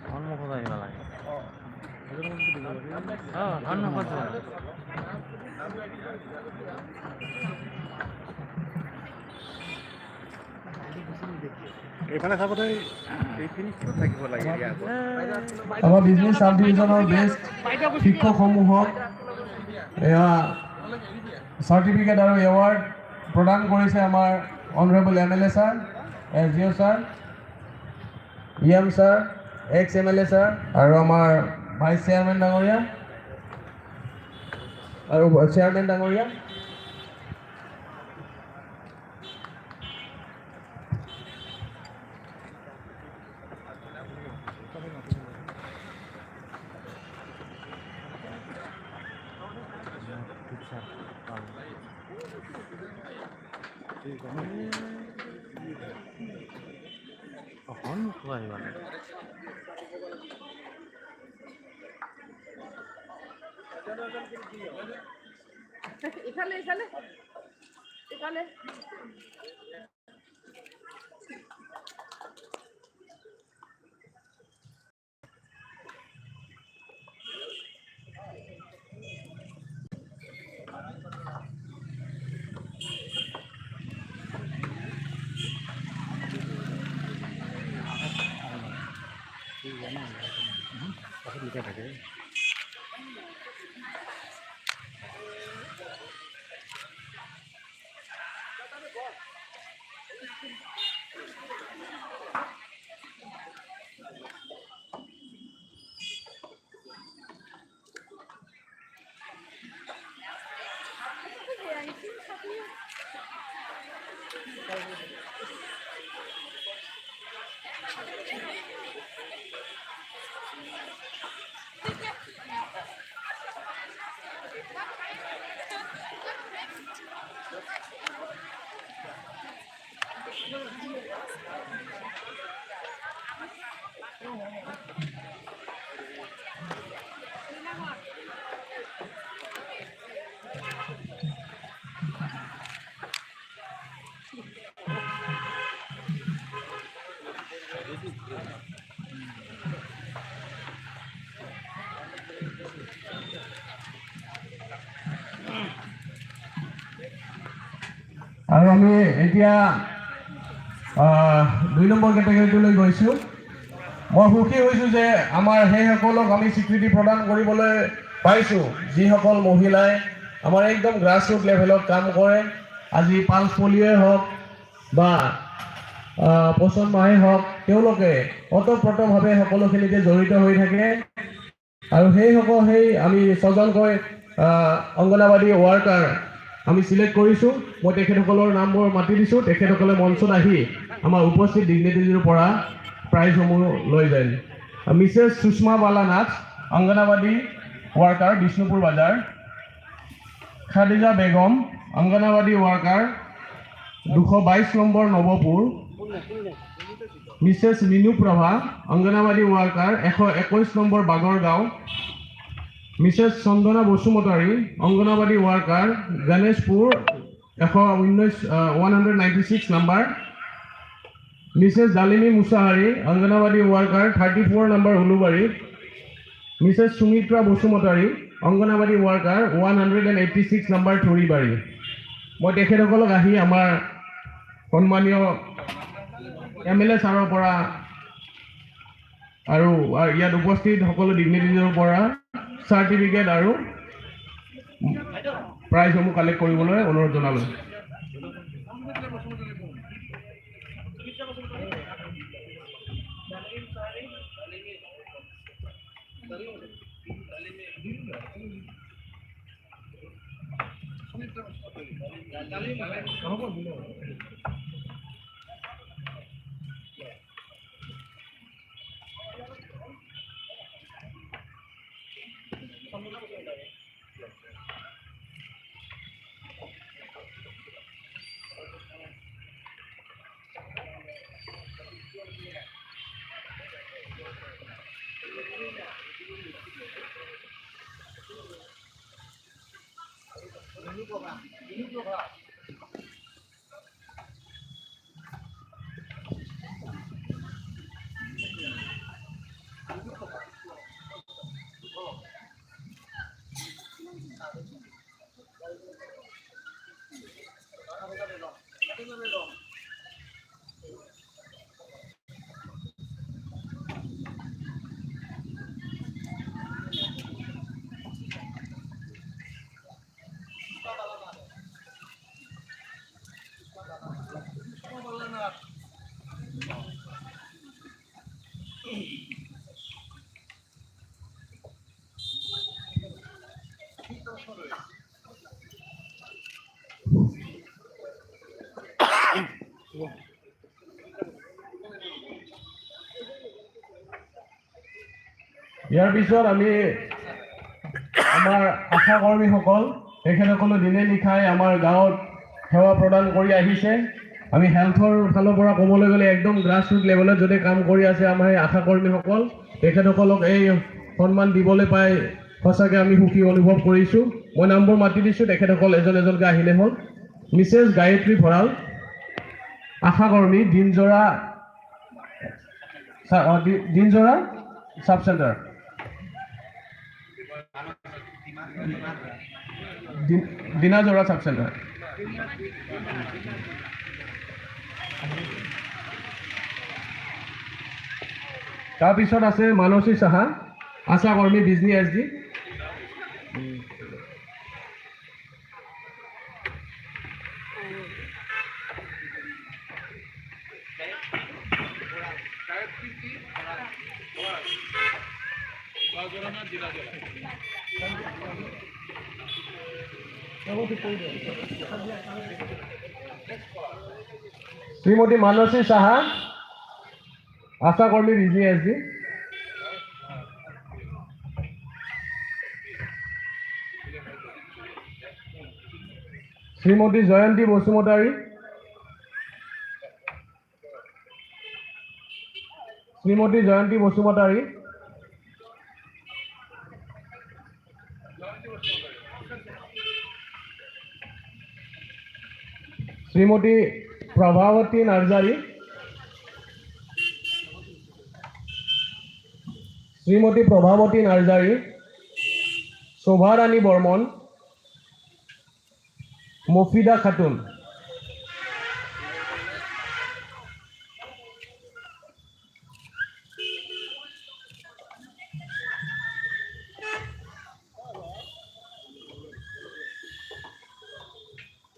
সন্মুখত আহিব লাগে সন্মুখত এইফালে চাবলৈ এইখিনি থাকিব লাগে আমাৰ বিজনেছ সাব ডিভিজনৰ বেষ্ট শিক্ষকসমূহক এয়া চাৰ্টিফিকেট আৰু এৱাৰ্ড প্ৰদান কৰিছে আমাৰ honourable MLA sir, SDO sir, EM sir, x MLA sir আৰু আমাৰ ভাইচ চেয়াৰমেন ডাঙৰীয়া আৰু চেয়াৰমেন ডাঙৰীয়া। সন্মুখত আহিব লাগে ইফালে ইফালে ইফালে থাকে আৰু আমি এতিয়া 2 নম্বৰ কেটেগৰীটোলৈ গৈছোঁ। মই সুখী হৈছোঁ যে আমাৰ সেইসকলক আমি স্বীকৃতি প্ৰদান কৰিবলৈ পাইছোঁ যিসকল মহিলাই আমাৰ একদম গ্ৰাছৰুট লেভেলত কাম কৰে। আজি পালছ পলিঅ'ই হওক বা পোষণ মাহেই হওক, তেওঁলোকে ওতঃপ্ৰোতভাৱে সকলোখিনিতে জড়িত হৈ থাকে। আৰু সেই আমি 6জনকৈ অংগনাবাদী ৱাৰ্কাৰ আমি চিলেক্ট কৰিছোঁ। মই তেখেতসকলৰ নামবোৰ মাতি দিছোঁ। তেখেতসকলে মঞ্চত আহি আমাৰ উপস্থিত ডিগনিটিজৰ পৰা প্ৰাইজসমূহ লৈ যায়। Mrs Sushma Bala Nath, anganwadi worker, Bishnupur Bazar. Khadija Begum, anganwadi worker, 222 number Nawpur. Mrs Minu Prabha, anganwadi worker, 121 number Bagargaon. Mrs Chandana Basumatary, anganwadi worker, Ganeshpur, 196 number. Mrs Dalini Mushahary, anganwadi worker, 34 number Ulubari. Mrs Sumitra Basumatary, anganwadi worker, 186 number Thuribari. মই তেখেতসকলক আহি আমাৰ সন্মানীয় MLA ছাৰৰ পৰা আৰু ইয়াত উপস্থিত সকলো ডিগনিটিজৰ পৰা চাৰ্টিফিকেট আৰু প্ৰাইজসমূহ কালেক্ট কৰিবলৈ অনুৰোধ জনালোঁ। ইয়াৰ পিছত আমি আমাৰ আশা কৰ্মীসকল তেখেতসকলে দিনে নিশাই আমাৰ গাঁৱত সেৱা প্ৰদান কৰি আহিছে। আমি হেল্থৰ ফালৰ পৰা ক'বলৈ গ'লে একদম গ্ৰাছ ৰুট লেভেলত যদি কাম কৰি আছে আমাৰ এই আশা কৰ্মীসকল, তেখেতসকলক এই সন্মান দিবলৈ পাই সঁচাকৈ আমি সুখী অনুভৱ কৰিছোঁ। মই নামবোৰ মাতি দিছোঁ, তেখেতসকল এজন এজনকৈ আহিলে হ'ল। মিছেছ গায়ত্ৰী ভঁৰাল, আশা কৰ্মী, দিনজোৰা চাব চেণ্টাৰ, দিনাজোৰা চাব চেণ্টাৰ। তাৰপিছত আছে মানসী সাহা, আশা কৰ্মী, বিজনী এছ ডি। শ্ৰীমতী মানসী সাহা, আশা কৰ্মী, বিজনী এছ ডি। শ্ৰীমতী জয়ন্তী বসুমতাৰী, শ্ৰীমতী জয়ন্তী বসুমতাৰী। শ্ৰীমতী প্ৰভাৱতী নাৰ্জাৰী, শ্ৰীমতী প্ৰভাৱতী নাৰ্জাৰী। শোভাৰাণী বৰ্মন, মফিদা খাতুন।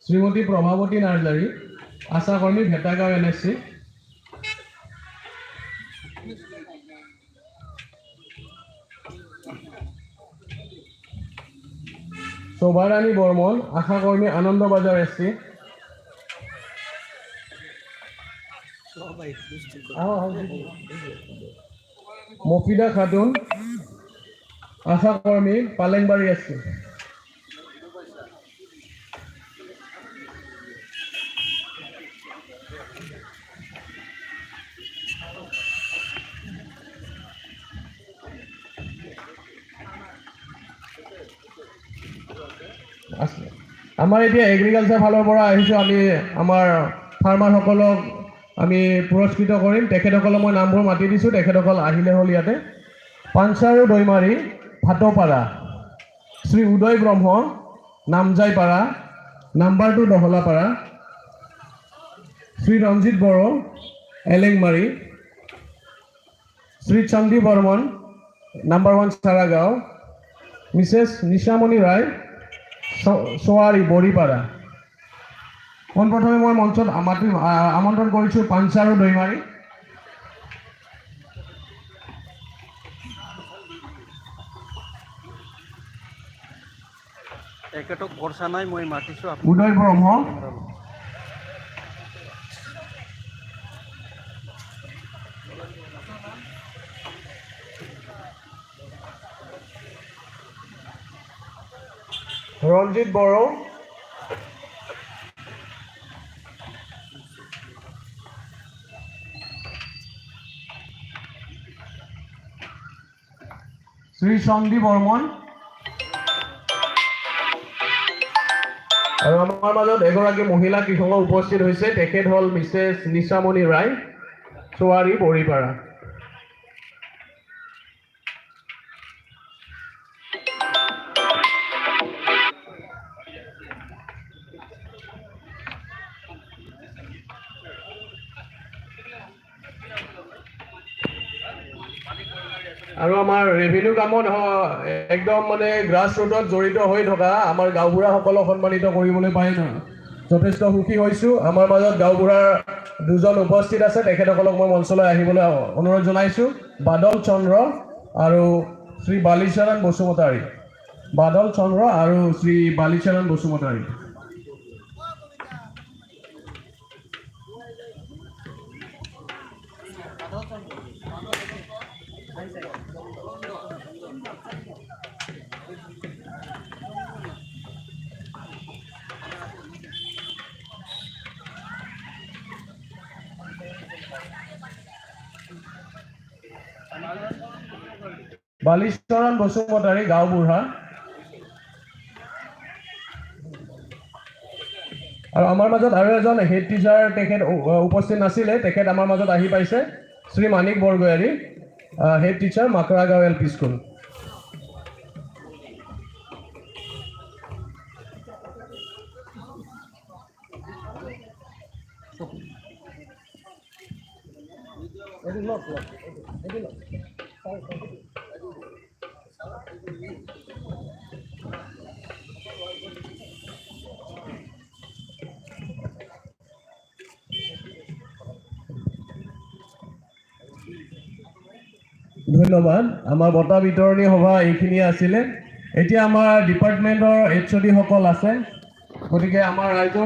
শ্ৰীমতী প্ৰভাৱতী নাৰ্জাৰী, আশা কৰ্মী, ভেটাগাঁও NSC। শোভাৰাণী বৰ্মন, আশা কৰ্মী, আনন্দ বাজাৰ SC। মফিদা খাতুন, আশা কৰ্মী, পালেংবাৰী SC। আমাৰ এতিয়া এগ্ৰিকালচাৰ ফালৰ পৰা আহিছোঁ, আমি আমাৰ ফাৰ্মাৰসকলক আমি পুৰস্কৃত কৰিম। তেখেতসকলক মই নামবোৰ মাতি দিছোঁ, তেখেতসকল আহিলে হ'ল ইয়াতে। Pancharu Daimari, Bhatpara, Shri Uday Brahma, Namjaipara, number 2 Dahalapara, Shri Ranjit Boro, Elengmari, Shri Chandi Barman, number 1 Charagaon, Mrs Nishamoni Roy, Chowari, Baripara. পোনপ্ৰথমে মই মঞ্চত আমন্ত্ৰণ কৰিছোঁ পাঞ্চাৰু দৈমাৰী। একেটো কৰছা নাই, মই মাতিছোঁ। উদয় ব্ৰহ্ম, ৰঞ্জিত বড়ো, শ্ৰী চন্দী বৰ্মন। আৰু আমাৰ মাজত এগৰাকী মহিলা কৃষক উপস্থিত হৈছে, তেখেত হ'ল মিছেছ নিশামণি ৰায়, চোৱাৰী, বৰিপাৰা। আৰু আমাৰ ৰেভিনিউ কামত একদম মানে গ্ৰাছ ৰুটত জড়িত হৈ থকা আমাৰ গাঁওবুঢ়াসকলক সন্মানিত কৰিবলৈ পাই যথেষ্ট সুখী হৈছোঁ। আমাৰ মাজত গাঁওবুঢ়াৰ দুজন উপস্থিত আছে, তেখেতসকলক মই মঞ্চলৈ আহিবলৈ অনুৰোধ জনাইছোঁ। বাদল চন্দ্ৰ আৰু শ্ৰী বালিচৰণ বসুমতাৰী। বাদল চন্দ্ৰ আৰু শ্ৰী বালিচৰণ বসুমতাৰী। বালিচৰণ বসুমতাৰী গাঁওবুঢ়া। আৰু আমাৰ মাজত আৰু এজন হেড টিচাৰ তেখেত উপস্থিত নাছিলে, তেখেত আমাৰ মাজত আহি পাইছে, শ্ৰী মানিক বৰগয়াৰী, হেড টিচাৰ মাকৰা গাঁও LP স্কুল। ধন্যবাদ। আমাৰ বঁটা বিতৰণী সভা এইখিনিয়ে আছিলে। এতিয়া আমাৰ ডিপাৰ্টমেণ্টৰ HOD সকল আছে, গতিকে আমাৰ ৰাইজৰ